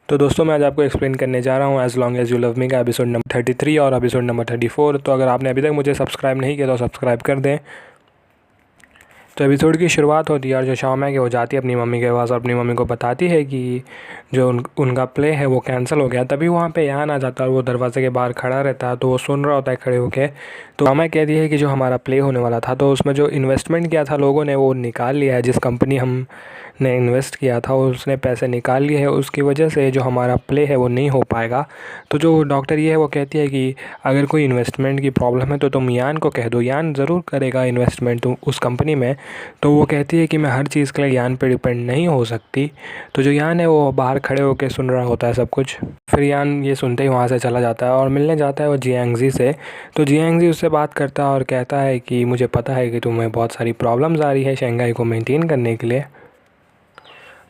तो दोस्तों मैं आज आपको एक्सप्लेन करने जा रहा हूँ as long as you love me का एपिसोड नंबर 33 और एपिसोड नंबर 34। तो अगर आपने अभी तक मुझे सब्सक्राइब नहीं किया तो सब्सक्राइब कर दें। तो एपिसोड की शुरुआत होती है और जो शाम है कि वो जाती है अपनी मम्मी के पास और अपनी मम्मी को बताती है कि जो उनका प्ले है वो कैंसिल हो गया। तभी वहाँ पे यान आ जाता है और वो दरवाजे के बाहर खड़ा रहता है। तो वो सुन रहा होता है खड़े होके। तो मामा कहती है कि जो हमारा प्ले होने वाला था तो उसमें जो इन्वेस्टमेंट किया था लोगों ने वो निकाल लिया है। जिस कंपनी हमने इन्वेस्ट किया था उसने पैसे निकाल लिए हैं। उसकी वजह से जो हमारा प्ले है वो नहीं हो पाएगा। तो जो डॉक्टर ये है वो कहती है कि अगर कोई इन्वेस्टमेंट की प्रॉब्लम है तो तुम यान को कह दो, यान ज़रूर करेगा इन्वेस्टमेंट उस कंपनी में। तो वो कहती है कि मैं हर चीज़ के लिए यान पे डिपेंड नहीं हो सकती। तो जो यान है वो बाहर खड़े होकर सुन रहा होता है सब कुछ। फिर यान ये सुनते ही वहाँ से चला जाता है और मिलने जाता है वो जियांगजी से। तो जियांगजी उससे बात करता है और कहता है कि मुझे पता है कि तुम्हें बहुत सारी प्रॉब्लम्स आ रही है शंघाई को मेंटेन करने के लिए।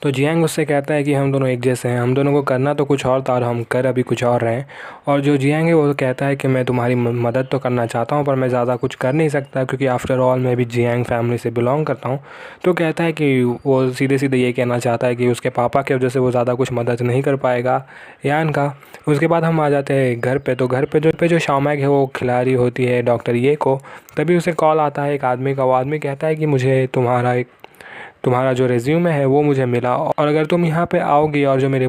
तो जियांग उससे कहता है कि हम दोनों एक जैसे हैं, हम दोनों को करना तो कुछ और था और हम कर अभी कुछ और रहे हैं। और जो जियांग है वो कहता है कि मैं तुम्हारी मदद तो करना चाहता हूँ पर मैं ज़्यादा कुछ कर नहीं सकता क्योंकि आफ्टर ऑल मैं भी जियांग फैमिली से बिलोंग करता हूँ। तो कहता है कि वो सीधे सीधे ये कहना चाहता है कि उसके पापा की वजह से वो ज़्यादा कुछ मदद नहीं कर पाएगा यान का। उसके बाद हम आ जाते हैं घर पे। तो घर पे जो शामैग है वो खिला रही होती है डॉक्टर ये को। तभी उसे कॉल आता है एक आदमी का। वो आदमी कहता है कि मुझे तुम्हारा जो रिज्यूमे है वो मुझे मिला और अगर तुम यहाँ पे आओगी और जो मेरी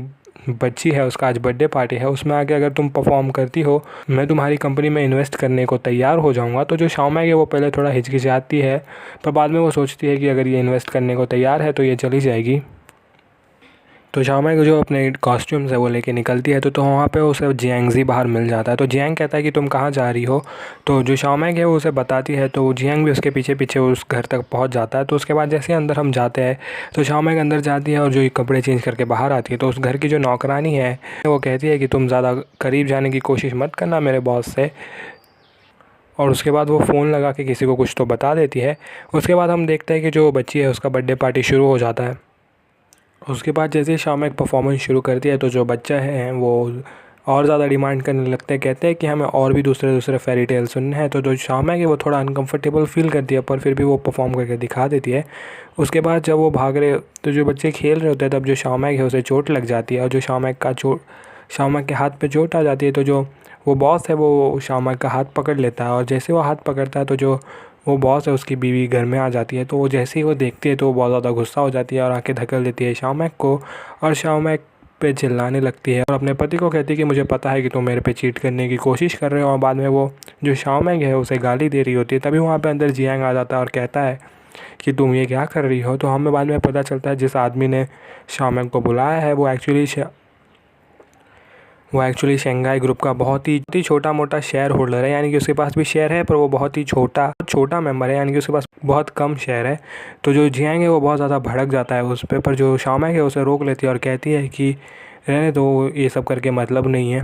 बच्ची है उसका आज बर्थडे पार्टी है उसमें आके अगर तुम परफॉर्म करती हो मैं तुम्हारी कंपनी में इन्वेस्ट करने को तैयार हो जाऊँगा। तो जो शाओमेंग है वो पहले थोड़ा हिचकिचाती है पर बाद में वो सोचती है कि अगर ये इन्वेस्ट करने को तैयार है तो ये चली जाएगी। तो शाओमेंग जो अपने कॉस्ट्यूम्स है वो लेके निकलती है। तो वहाँ पे उसे जियांगजी बाहर मिल जाता है। तो जियांग कहता है कि तुम कहाँ जा रही हो। तो जो शाओमेंग है वो उसे बताती है। तो जियांग भी उसके पीछे पीछे उस घर तक पहुँच जाता है। तो उसके बाद जैसे अंदर हम जाते हैं तो शाओमेंग अंदर जाती है और जो कपड़े चेंज करके बाहर आती है। तो उस घर की जो नौकरानी है वो कहती है कि तुम ज़्यादा करीब जाने की कोशिश मत करना मेरे बॉस से। और उसके बाद वो फ़ोन लगा के किसी को कुछ तो बता देती है। उसके बाद हम देखते हैं कि जो बच्ची है उसका बर्थडे पार्टी शुरू हो जाता है। उसके बाद जैसे ही शाम एक परफॉर्मेंस शुरू करती है तो जो बच्चा है वो और ज़्यादा डिमांड करने लगते हैं। कहते हैं कि हमें और भी दूसरे फेरी टेल सुनने हैं। तो जो शाम है कि वो थोड़ा अनकंफर्टेबल फील करती है पर फिर भी वो परफॉर्म करके दिखा देती है। उसके बाद जब वो भाग रहे तो जो बच्चे खेल रहे होते हैं तब जो शामैक है उसे चोट लग जाती है और जो शामैक के हाथ पे चोट आ जाती है। तो जो वो बॉस है वो शामैक का हाथ पकड़ लेता है और जैसे वो हाथ पकड़ता है तो जो वो बॉस है उसकी बीवी घर में आ जाती है। तो वो जैसे ही वो देखती है तो वो बहुत ज़्यादा गुस्सा हो जाती है और आके धकेल देती है शाओमेंग को और शाओमेंग पे चिल्लाने लगती है और अपने पति को कहती है कि मुझे पता है कि तुम मेरे पे चीट करने की कोशिश कर रहे हो। और बाद में वो जो शाओमेंग है उसे गाली दे रही होती है। तभी वहाँ पे अंदर जियांग आ जाता है और कहता है कि तुम ये क्या कर रही हो। तो हमें बाद में पता चलता है जिस आदमी ने शाओमेंग को बुलाया है वो एक्चुअली शंघाई ग्रुप का बहुत ही छोटा मोटा शेयर होल्डर है। यानी कि उसके पास भी शेयर है पर वो बहुत ही छोटा मेंबर है, यानी कि उसके पास बहुत कम शेयर है। तो जो जियांग है वो बहुत ज़्यादा भड़क जाता है उस पर। जो शाओमेंग है उसे रोक लेती है और कहती है कि रहने दो, ये सब करके मतलब नहीं है।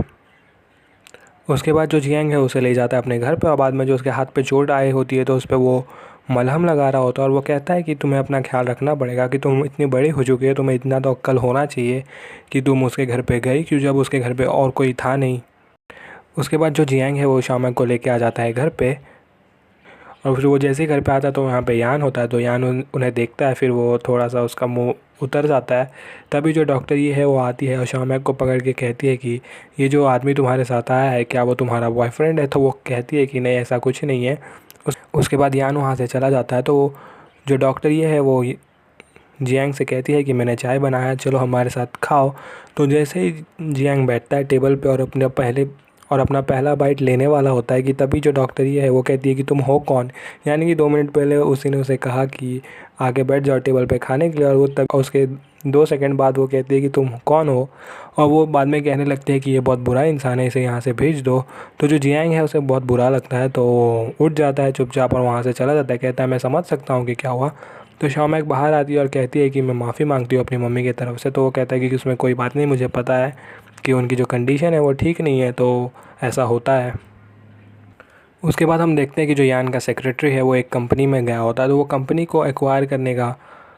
उसके बाद जो जियांग है उसे ले जाता है अपने घर पे और बाद में जो उसके हाथ पे चोट आई होती है तो उस पर वो मलहम लगा रहा होता है और वो कहता है कि तुम्हें अपना ख्याल रखना पड़ेगा कि तुम इतनी बड़ी हो चुकी है, तुम्हें इतना तो अक्ल होना चाहिए कि तुम उसके घर पे गई क्यों जब उसके घर पे और कोई था नहीं। उसके बाद जो जियांग है वो शामैक को लेके आ जाता है घर पे और फिर वो जैसे ही घर पे आता है तो यहाँ पे यान होता है। तो यान उन्हें देखता है, फिर वो थोड़ा सा उसका मुंह उतर जाता है। तभी जो डॉक्टर ये है वो आती है और शामैक को पकड़ के कहती है कि ये जो आदमी तुम्हारे साथ आया है क्या वो तुम्हारा बॉयफ्रेंड है। तो वो कहती है कि नहीं ऐसा कुछ नहीं है। उसके बाद यान वहाँ से चला जाता है। तो जो डॉक्टर ये है वो जियांग से कहती है कि मैंने चाय बनाया, चलो हमारे साथ खाओ। तो जैसे ही जियांग बैठता है टेबल पे और अपना पहला बाइट लेने वाला होता है कि तभी जो डॉक्टर ये है वो कहती है कि तुम हो कौन। यानी कि 2 मिनट पहले उसी ने उसे कहा कि आके बैठ जाओ टेबल पे खाने के लिए और वो तब उसके 2 सेकंड बाद वो कहती है कि तुम कौन हो। और वो बाद में कहने लगते हैं कि ये बहुत बुरा इंसान है, इसे यहाँ से भेज दो। तो जो जियांग है उसे बहुत बुरा लगता है तो उठ जाता है चुपचाप और वहाँ से चला जाता है। कहता है मैं समझ सकता हूँ कि क्या हुआ। तो शाओमेंग बाहर आती है और कहती है कि मैं माफ़ी मांगती हूँ अपनी मम्मी की तरफ से। तो वो कहता है कि उसमें कोई बात नहीं, मुझे पता है कि उनकी जो कंडीशन है वो ठीक नहीं है तो ऐसा होता है। उसके बाद हम देखते हैं कि जो यान का सेक्रेटरी है वो एक कंपनी में गया होता है। तो वो कंपनी को एक्वायर करने का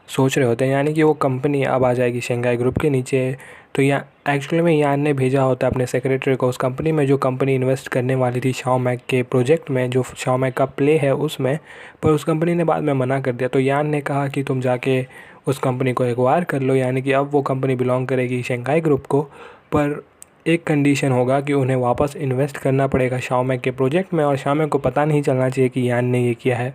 सोच रहे होते हैं, यानी कि वो कंपनी अब आ जाएगी शंघाई ग्रुप के नीचे। तो एक्चुअली में यान ने भेजा होता है अपने सेक्रेटरी को उस कंपनी में जो कंपनी इन्वेस्ट करने वाली थी शाओमेंग के प्रोजेक्ट में, जो शाओमेंग का प्ले है उसमें। पर उस कंपनी ने बाद में मना कर दिया। तो यान ने कहा कि तुम जाके उस कंपनी को एक्वायर कर लो, यानी कि अब वो कंपनी बिलोंग करेगी शंघाई ग्रुप को। पर एक कंडीशन होगा कि उन्हें वापस इन्वेस्ट करना पड़ेगा शाओमेक के प्रोजेक्ट में, और शाओमेक को पता नहीं चलना चाहिए कि यान ने ये किया है।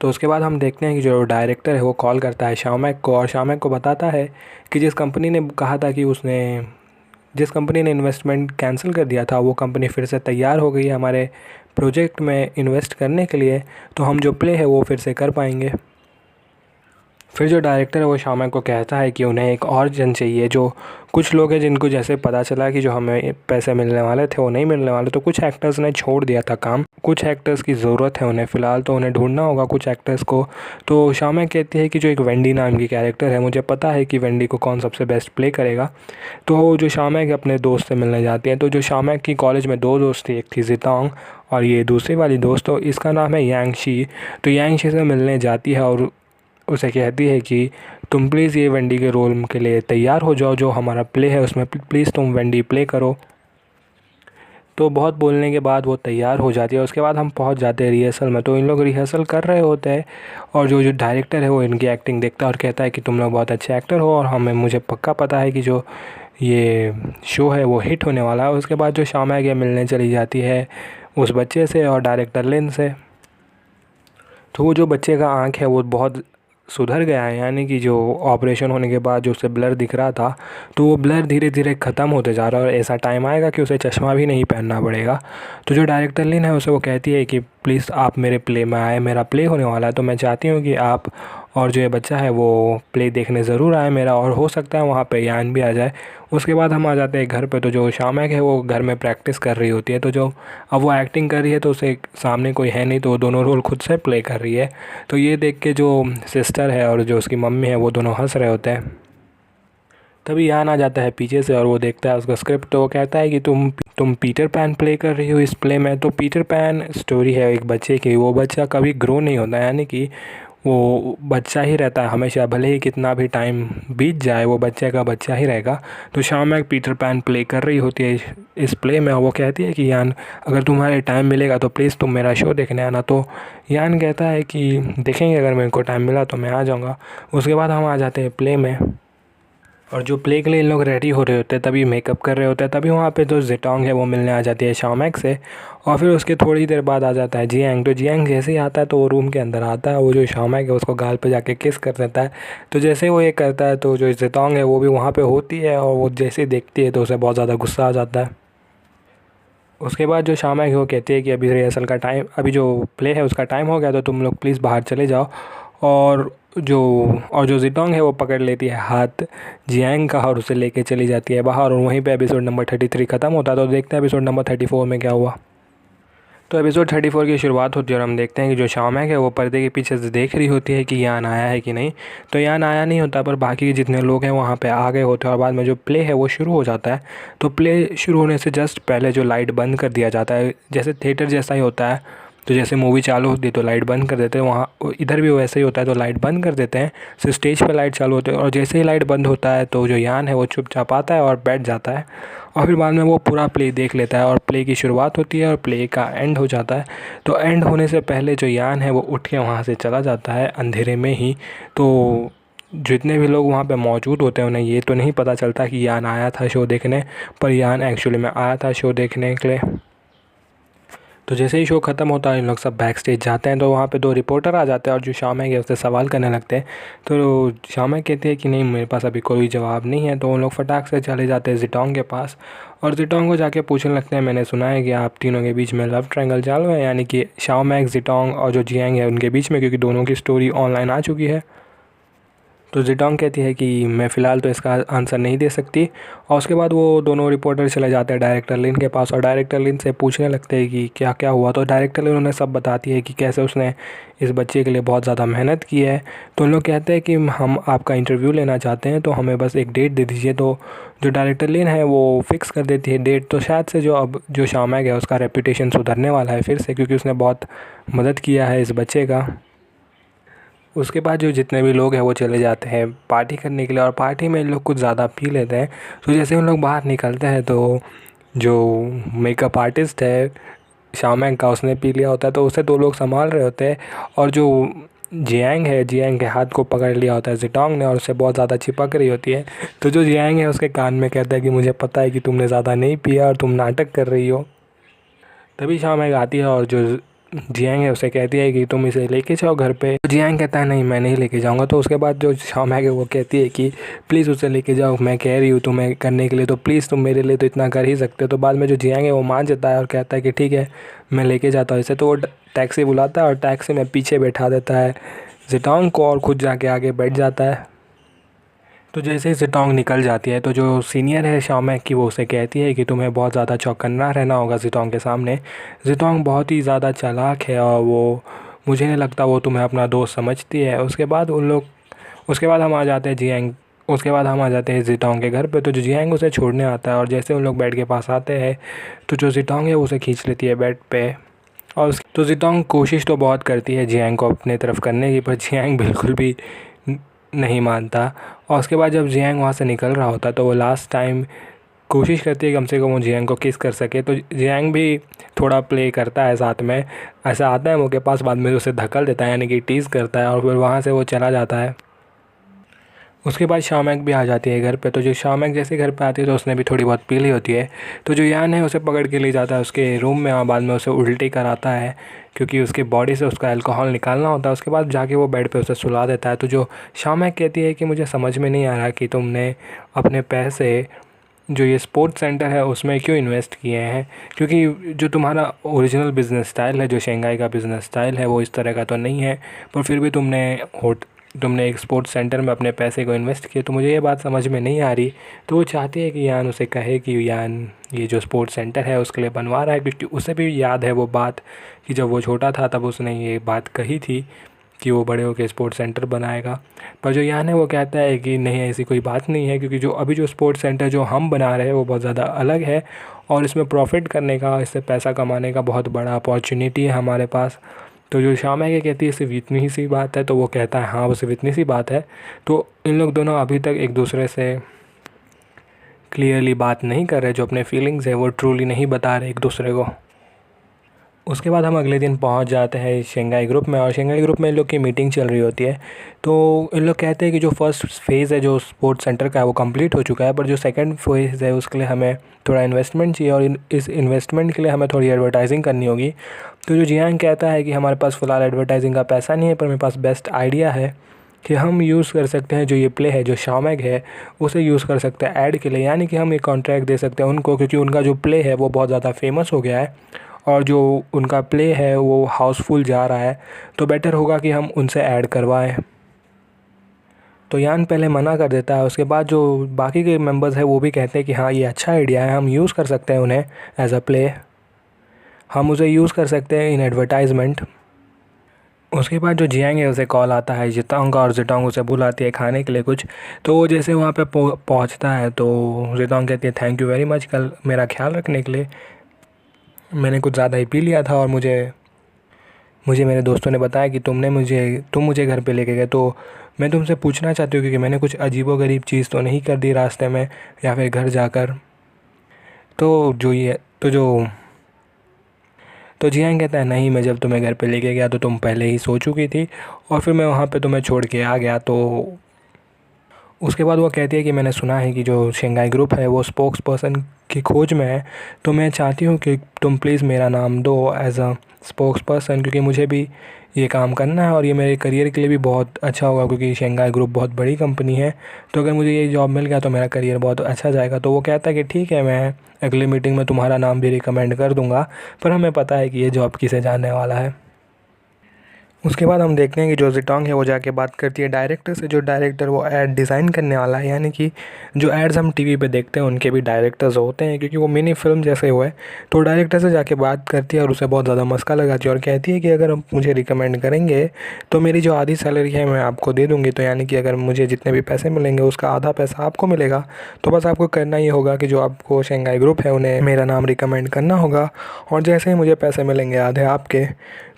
तो उसके बाद हम देखते हैं कि जो डायरेक्टर है वो कॉल करता है शाओमेक को, और शाओमेक को बताता है कि जिस कंपनी ने कहा था कि जिस कंपनी ने इन्वेस्टमेंट कैंसिल कर दिया था वो कंपनी फिर से तैयार हो गई है हमारे प्रोजेक्ट में इन्वेस्ट करने के लिए, तो हम जो प्ले है वो फिर से कर पाएंगे। फिर जो डायरेक्टर है वो शाओमेक को कहता है कि उन्हें एक और जन चाहिए। जो कुछ लोग हैं जिनको जैसे पता चला कि जो हमें पैसे मिलने वाले थे वो नहीं मिलने वाले, तो कुछ एक्टर्स ने छोड़ दिया था काम। कुछ एक्टर्स की ज़रूरत है उन्हें फ़िलहाल, तो उन्हें ढूंढना होगा कुछ एक्टर्स को। तो शाओमेक कहती है कि जो एक वेंडी नाम की कैरेक्टर है, मुझे पता है कि वेंडी को कौन सबसे बेस्ट प्ले करेगा। तो जो शाओमेक अपने दोस्त से मिलने जाती है, तो जो शाओमेक की कॉलेज में 2 दोस्त थी, एक थी जितांग और ये दूसरी वाली दोस्त, तो इसका नाम है यांगशी। तो यांगशी से मिलने जाती है और उसे कहती है कि तुम प्लीज़ ये वेंडी के रोल के लिए तैयार हो जाओ, जो हमारा प्ले है उसमें प्लीज़ तुम वेंडी प्ले करो। तो बहुत बोलने के बाद वो तैयार हो जाती है। उसके बाद हम पहुंच जाते हैं रिहर्सल में। तो इन लोग रिहर्सल कर रहे होते हैं और जो डायरेक्टर है वो इनकी एक्टिंग देखता है और कहता है कि तुम लोग बहुत अच्छे एक्टर हो और मुझे पक्का पता है कि जो ये शो है वो हिट होने वाला है। उसके बाद जो शाओमेक है मिलने चली जाती है उस बच्चे से और डायरेक्टर लिन से। तो वो जो बच्चे का आँख है वो बहुत सुधर गया है, यानी कि जो ऑपरेशन होने के बाद जो उसे ब्लर दिख रहा था तो वो ब्लर धीरे धीरे ख़त्म होते जा रहा है और ऐसा टाइम आएगा कि उसे चश्मा भी नहीं पहनना पड़ेगा। तो जो डायरेक्टर लिन है उसे वो कहती है कि प्लीज़ आप मेरे प्ले में आए, मेरा प्ले होने वाला है, तो मैं चाहती हूँ कि आप और जो ये बच्चा है वो प्ले देखने ज़रूर आए मेरा, और हो सकता है वहाँ पे यान भी आ जाए। उसके बाद हम आ जाते हैं घर पे। तो जो शाओमेक है वो घर में प्रैक्टिस कर रही होती है। तो जो अब वो एक्टिंग कर रही है तो उसे सामने कोई है नहीं, तो वो दोनों रोल खुद से प्ले कर रही है। तो ये देख के जो सिस्टर है और जो उसकी मम्मी है वो दोनों हंस रहे होते हैं। तभी यान आ जाता है पीछे से और वो देखता है उसका स्क्रिप्ट। तो वो कहता है कि तुम पीटर पैन प्ले कर रही हो इस प्ले में। तो पीटर पैन स्टोरी है एक बच्चे की, वो बच्चा कभी ग्रो नहीं होता, यानी कि वो बच्चा ही रहता है हमेशा, भले ही कितना भी टाइम बीत जाए वो बच्चे का बच्चा ही रहेगा। तो शाओमेक पीटर पैन प्ले कर रही होती है इस प्ले में और वो कहती है कि यान अगर तुम्हारे टाइम मिलेगा तो प्लीज़ तुम मेरा शो देखने आना। तो यान कहता है कि देखेंगे, अगर मेरे को टाइम मिला तो मैं आ जाऊँगा। उसके बाद हम आ जाते हैं प्ले में और जो प्ले के लिए इन लोग रेडी हो रहे होते हैं, तभी मेकअप कर रहे होते हैं, तभी वहाँ पे जो जिटोंग है वो मिलने आ जाती है शाओमेक से। और फिर उसके थोड़ी देर बाद आ जाता है जियांग। तो जियांग जैसे ही आता है तो वो रूम के अंदर आता है, वो जो शाओमेक है उसको गाल पे जाके किस कर देता है। तो जैसे ही वो ये करता है तो जो जिटोंग है वो भी वहाँ पर होती है और वो जैसे ही देखती है तो उसे बहुत ज़्यादा गुस्सा आ जाता है। उसके बाद जो शाओमेक है वो कहती है कि अभी रिहर्सल का टाइम, अभी जो प्ले है उसका टाइम हो गया, तो तुम लोग प्लीज़ बाहर चले जाओ। और जो जिटोंग है वो पकड़ लेती है हाथ जियांग का और उसे लेके चली जाती है बाहर, और वहीं पे एपिसोड नंबर 33 ख़त्म होता है। तो देखते हैं एपिसोड नंबर 34 में क्या हुआ। तो एपिसोड 34 की शुरुआत होती है और हम देखते हैं कि जो शाओमेक है वो पर्दे के पीछे से देख रही होती है कि यान आया है कि नहीं। तो यान आया नहीं होता, पर बाकी के जितने लोग हैं वहाँ पे आ गए होते हैं और बाद में जो प्ले है वो शुरू हो जाता है। तो प्ले शुरू होने से जस्ट पहले जो लाइट बंद कर दिया जाता है, जैसे थिएटर जैसा ही होता है। तो जैसे मूवी चालू होती है तो लाइट बंद कर देते हैं, वहाँ इधर भी वैसे ही होता है, तो लाइट बंद कर देते हैं। तो स्टेज पे लाइट चालू होती है और जैसे ही लाइट बंद होता है तो जो यान है वो चुपचाप आता है और बैठ जाता है और फिर बाद में वो पूरा प्ले देख लेता है और प्ले की शुरुआत होती है और प्ले का एंड हो जाता है। तो एंड होने से पहले जो यान है वो उठ के वहाँ से चला जाता है अंधेरे में ही। तो जितने भी लोग वहाँ पे मौजूद होते हैं उन्हें ये तो नहीं पता चलता कि यान आया था शो देखने, पर यान एक्चुअली में आया था शो देखने के लिए। तो जैसे ही शो ख़त्म होता है इन लोग सब बैक स्टेज जाते हैं, तो वहाँ पे 2 रिपोर्टर आ जाते हैं और जो शाओमेक है उससे सवाल करने लगते हैं। तो शाओमेक कहती है कि नहीं, मेरे पास अभी कोई जवाब नहीं है। तो उन लोग फटाक से चले जाते हैं जिटोंग के पास और जिटोंग को जाके पूछने लगते हैं, मैंने सुना है कि आप तीनों के बीच में लव ट्रायंगल चालू है, यानी कि शाओमेक, जिटोंग और जो जियांग है उनके बीच में, क्योंकि दोनों की स्टोरी ऑनलाइन आ चुकी है। तो जिटोंग कहती है कि मैं फ़िलहाल तो इसका आंसर नहीं दे सकती। और उसके बाद वो दोनों रिपोर्टर चले जाते हैं डायरेक्टर लिन के पास और डायरेक्टर लिन से पूछने लगते हैं कि क्या क्या हुआ। तो डायरेक्टर लिन उन्हें सब बताती है कि कैसे उसने इस बच्चे के लिए बहुत ज़्यादा मेहनत की है। तो उन लोग कहते हैं कि हम आपका इंटरव्यू लेना चाहते हैं, तो हमें बस एक डेट दे दीजिए। तो जो डायरेक्टर लिन है वो फिक्स कर देती है डेट। तो शायद से जो शाओमेक है उसका रेपुटेशन सुधरने वाला है फिर से, क्योंकि उसने बहुत मदद किया है इस बच्चे का। उसके बाद जो जितने भी लोग हैं वो चले जाते हैं पार्टी करने के लिए और पार्टी में लोग कुछ ज़्यादा पी लेते हैं। तो जैसे उन लोग बाहर निकलते हैं तो जो मेकअप आर्टिस्ट है शाओमेक का, उसने पी लिया होता है, तो उसे 2 लोग संभाल रहे होते हैं और जो जियांग है, जियांग के हाथ को पकड़ लिया होता है जिटोंग ने और उससे बहुत ज़्यादा चिपक रही होती है। तो जो जियांग है उसके कान में कहता है कि मुझे पता है कि तुमने ज़्यादा नहीं पिया और तुम नाटक कर रही हो। तभी शाम आती है और जो जियांग है उसे कहती है कि तुम इसे लेके जाओ घर पे। तो जियांग कहता है नहीं मैं नहीं लेके जाऊंगा। तो उसके बाद जो शाम है वो कहती है कि प्लीज़ उसे लेके जाओ, मैं कह रही हूँ तुम्हें करने के लिए, तो प्लीज़ तुम मेरे लिए तो इतना कर ही सकते हो। तो बाद में जो जियांग है वो मान जाता है और कहता है कि ठीक है मैं लेके जाता हूँ इसे। तो वो टैक्सी बुलाता है और टैक्सी में पीछे बैठा देता है जिटोंग को और खुद जाके आगे बैठ जाता है। तो जैसे ही जिटोंग निकल जाती है तो जो सीनियर है शाओमेक की वो उसे कहती है कि तुम्हें बहुत ज़्यादा चौकन्ना रहना होगा जिटोंग के सामने। जिटोंग बहुत ही ज़्यादा चालाक है और वो मुझे नहीं लगता वो तुम्हें अपना दोस्त समझती है। उसके बाद हम आ जाते हैं जियांग उसके बाद हम आ जाते हैं जिटोंग के घर पे। तो जो जियांग उसे छोड़ने आता है और जैसे उन लोग बेड के पास आते हैं तो जो जिटोंग है उसे खींच लेती है बेड पे। और तो जिटोंग कोशिश तो बहुत करती है जियांग को अपने तरफ करने की, पर जियांग बिल्कुल भी नहीं मानता। और उसके बाद जब जियांग वहाँ से निकल रहा होता है तो वो लास्ट टाइम कोशिश करती है कम से कम वो जियांग को किस कर सके। तो जियांग भी थोड़ा प्ले करता है साथ में, ऐसा आता है वो के पास, बाद में उसे धक्कल देता है यानी कि टीज़ करता है और फिर वहाँ से वो चला जाता है। उसके बाद शाओमेक भी आ जाती है घर पे। तो जो शाओमेक जैसे घर पे आती है तो उसने भी थोड़ी बहुत पी ली होती है। तो जो यान है उसे पकड़ के ले जाता है उसके रूम में और बाद में उसे उल्टी कराता है क्योंकि उसके बॉडी से उसका अल्कोहल निकालना होता है। उसके बाद जाके वो बेड पे उसे सुला देता है। तो जो शाओमेक कहती है कि मुझे समझ में नहीं आ रहा कि तुमने अपने पैसे जो ये स्पोर्ट्स सेंटर है उसमें क्यों इन्वेस्ट किए हैं, क्योंकि जो तुम्हारा ओरिजिनल बिज़नेस स्टाइल है, जो शंघाई का बिज़नेस स्टाइल है वो इस तरह का तो नहीं है, पर फिर भी तुमने एक स्पोर्ट्स सेंटर में अपने पैसे को इन्वेस्ट किया। तो मुझे ये बात समझ में नहीं आ रही। तो वो चाहती है कि यान उसे कहे कि यान ये जो स्पोर्ट्स सेंटर है उसके लिए बनवा रहा है, क्योंकि उसे भी याद है वो बात कि जब वो छोटा था तब उसने ये बात कही थी कि वो बड़े होकर स्पोर्ट्स सेंटर बनाएगा। पर जो यान है वो कहता है कि नहीं ऐसी कोई बात नहीं है, क्योंकि जो स्पोर्ट्स सेंटर जो हम बना रहे हैं वो बहुत ज़्यादा अलग है और इसमें प्रॉफिट करने का, इससे पैसा कमाने का बहुत बड़ा अपॉर्चुनिटी है हमारे पास। तो जो शाम है कहती है सिर्फ इतनी ही सी बात है। तो वो कहता है हाँ वो सिर्फ इतनी सी बात है। तो इन लोग दोनों अभी तक एक दूसरे से क्लियरली बात नहीं कर रहे, जो अपने फीलिंग्स है वो ट्रूली नहीं बता रहे एक दूसरे को। उसके बाद हम अगले दिन पहुंच जाते हैं शंघाई ग्रुप में और शंघाई ग्रुप में इन लोग की मीटिंग चल रही होती है। तो इन लोग कहते हैं कि जो फर्स्ट फेज़ है जो स्पोर्ट्स सेंटर का है वो कंप्लीट हो चुका है, पर जो सेकंड फेज़ है उसके लिए हमें थोड़ा इन्वेस्टमेंट चाहिए और इस इन्वेस्टमेंट के लिए हमें थोड़ी एडवर्टाइजिंग करनी होगी। तो जो जियांग कहता है कि हमारे पास फ़िलहाल एडवर्टाइजिंग का पैसा नहीं है, पर मेरे पास बेस्ट आइडिया है कि हम यूज़ कर सकते हैं जो ये प्ले है, जो शाओमेक है उसे यूज़ कर सकते हैं ऐड के लिए, यानी कि हम एक कॉन्ट्रैक्ट दे सकते हैं उनको, क्योंकि उनका जो प्ले है वो बहुत ज़्यादा फेमस हो गया है और जो उनका प्ले है वो हाउसफुल जा रहा है। तो बेटर होगा कि हम उनसे ऐड करवाएं। तो यान पहले मना कर देता है। उसके बाद जो बाकी के मेंबर्स हैं वो भी कहते हैं कि हाँ ये अच्छा आइडिया है, हम यूज़ कर सकते हैं उन्हें एज अ प्ले, हम उसे यूज़ कर सकते हैं इन एडवर्टाइजमेंट। उसके बाद जो जियांग है उसे कॉल आता है जिटोंग का और जिटोंग उसे बुलाती है खाने के लिए कुछ। तो वो जैसे वहाँ पे पहुँचता है तो जिटोंग कहती है थैंक यू वेरी मच कल मेरा ख्याल रखने के लिए, मैंने कुछ ज़्यादा ही पी लिया था और मुझे मेरे दोस्तों ने बताया कि तुम मुझे घर पे लेके गए। तो मैं तुमसे पूछना चाहती हूँ क्योंकि मैंने कुछ अजीबोगरीब चीज़ तो नहीं कर दी रास्ते में या फिर घर जाकर। तो जो ये तो जो तो जियांग कहता है नहीं, मैं जब तुम्हें घर पे लेके गया तो तुम पहले ही सो चुकी थी और फिर मैं वहाँ पे तुम्हें छोड़ के आ गया। तो उसके बाद वो कहती है कि मैंने सुना है कि जो शंघाई ग्रुप है वो स्पोक्स पर्सन की खोज में है, तो मैं चाहती हूँ कि तुम प्लीज़ मेरा नाम दो एज अ स्पोक्स पर्सन, क्योंकि मुझे भी ये काम करना है और ये मेरे करियर के लिए भी बहुत अच्छा होगा, क्योंकि शंघाई ग्रुप बहुत बड़ी कंपनी है। तो अगर मुझे ये जॉब मिल गया तो मेरा करियर बहुत अच्छा जाएगा। तो वो कहता है कि ठीक है मैं अगली मीटिंग में तुम्हारा नाम भी रिकमेंड कर दूँगा, पर हमें पता है कि ये जॉब किसे जाने वाला है। उसके बाद हम देखते हैं कि जो जिटोंग है वो जाके बात करती है डायरेक्टर से। जो डायरेक्टर वो ऐड डिज़ाइन करने वाला है, यानी कि जो एड्स हम टीवी पे देखते हैं उनके भी डायरेक्टर्स होते हैं, क्योंकि वो मिनी फिल्म जैसे हुए। तो डायरेक्टर से जाके बात करती है और उसे बहुत ज़्यादा मस्का लगाती है और कहती है कि अगर आप मुझे रिकमेंड करेंगे तो मेरी जो आधी सैलरी है मैं आपको दे दूँगी। तो यानी कि अगर मुझे जितने भी पैसे मिलेंगे उसका आधा पैसा आपको मिलेगा। तो बस आपको करना ये होगा कि जो आपको शंघाई ग्रुप है उन्हें मेरा नाम रिकमेंड करना होगा और जैसे ही मुझे पैसे मिलेंगे आधे आपके।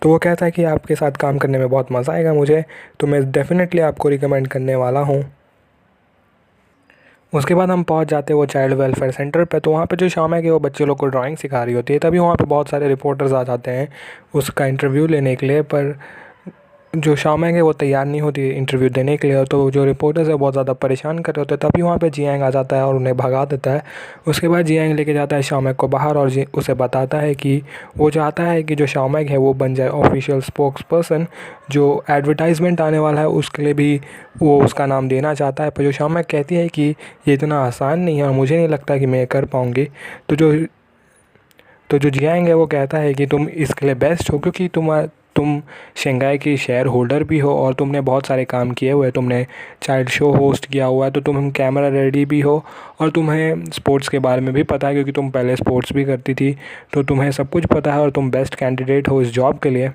तो वो कहता है कि आपके साथ काम करने में बहुत मज़ा आएगा मुझे, तो मैं डेफ़िनेटली आपको रिकमेंड करने वाला हूँ। उसके बाद हम पहुँच जाते हैं वो चाइल्ड वेलफेयर सेंटर पे। तो वहाँ पे जो शाम है कि वो बच्चे लोग को ड्राइंग सिखा रही होती है। तभी वहाँ पे बहुत सारे रिपोर्टर्स आ जाते हैं उसका इंटरव्यू लेने के लिए। पर जो शाओमेंग है वो तैयार नहीं होती है इंटरव्यू देने के लिए, तो जो रिपोर्टर्स है बहुत ज़्यादा परेशान कर रहे होते हैं। तभी वहाँ पे जियांग आ जाता है और उन्हें भगा देता है। उसके बाद जियांग लेके जाता है शाओमेंग को बाहर और उसे बताता है कि वो चाहता है कि जो शाओमेंग है वो बन जाए ऑफिशियल स्पोक्स पर्सन। जो एडवर्टाइजमेंट आने वाला है उसके लिए भी वो उसका नाम देना चाहता है। पर जो शाओमेंग कहती है कि ये इतना आसान नहीं है और मुझे नहीं लगता कि मैं कर पाऊँगी। तो जो जियांग है वो कहता है कि तुम इसके लिए बेस्ट हो, क्योंकि तुम शंघाई की शेयर होल्डर भी हो और तुमने बहुत सारे काम किए हुए हैं। तुमने चाइल्ड शो होस्ट किया हुआ है, तो तुम कैमरा रेडी भी हो और तुम्हें स्पोर्ट्स के बारे में भी पता है, क्योंकि तुम पहले स्पोर्ट्स भी करती थी। तो तुम्हें सब कुछ पता है और तुम बेस्ट कैंडिडेट हो इस जॉब के लिए।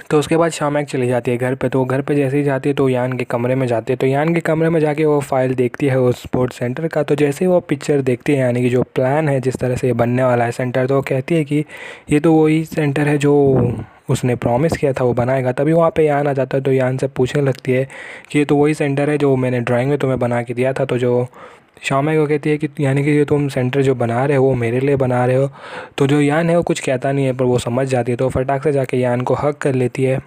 तो उसके बाद शाओमेंग चली जाती है घर पे। तो वो घर पे जैसे ही जाती है तो यान के कमरे में जाती है। तो यान के कमरे में जाके वो फाइल देखती है उस स्पोर्ट्स सेंटर का। तो जैसे ही वो पिक्चर देखती है, यानी कि जो प्लान है जिस तरह से ये बनने वाला है सेंटर, तो वो कहती है कि ये तो वही सेंटर है जो उसने प्रॉमिस किया था वो बनाएगा। तभी वहाँ पे यान आ जाता है। तो यान से पूछने लगती है कि ये तो वही सेंटर है जो मैंने ड्राइंग में तुम्हें बना के दिया था। तो जो शाओमेंग को कहती है कि यानी कि ये तुम सेंटर जो बना रहे हो वो मेरे लिए बना रहे हो। तो जो यान है वो कुछ कहता नहीं है, पर वो समझ जाती है। तो फटाक से जाके यान को हग कर लेती है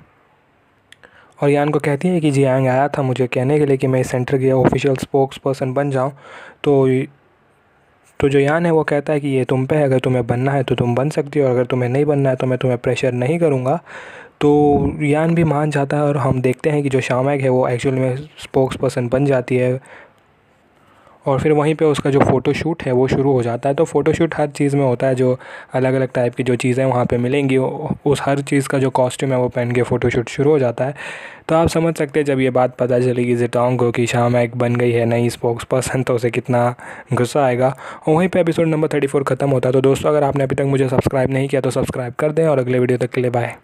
और यान को कहती है कि जियांग आया था मुझे कहने के लिए कि मैं इस सेंटर की ऑफिशियल स्पोक्स पर्सन बन जाऊं। तो जो यान है वो कहता है कि ये तुम पे है, अगर तुम्हें बनना है तो तुम बन सकती हो, अगर तुम्हें नहीं बनना है तो मैं तुम्हें प्रेशर नहीं करूँगा। तो यान भी मान जाता है और हम देखते हैं कि जो शाओमेंग है वो एक्चुअल में स्पोक्स पर्सन बन जाती है। और फिर वहीं पे उसका जो फ़ोटोशूट है वो शुरू हो जाता है। तो फ़ोटोशूट हर चीज़ में होता है, जो अलग अलग टाइप की जो चीज़ें वहाँ पे मिलेंगी उस हर चीज़ का जो कॉस्ट्यूम है वो पहन के फ़ोटोशूट शुरू हो जाता है। तो आप समझ सकते हैं जब ये बात पता चलेगी ज़ेटोंग को कि शाओमेंग बन गई है नई स्पोक्स पर्सन, तो उसे कितना गुस्सा आएगा। और वहीं पे एपिसोड नंबर 34 ख़त्म होता है। तो दोस्तों, अगर आपने अभी तक मुझे सब्सक्राइब नहीं किया तो सब्सक्राइब कर दें और अगले वीडियो तक के लिए बाय।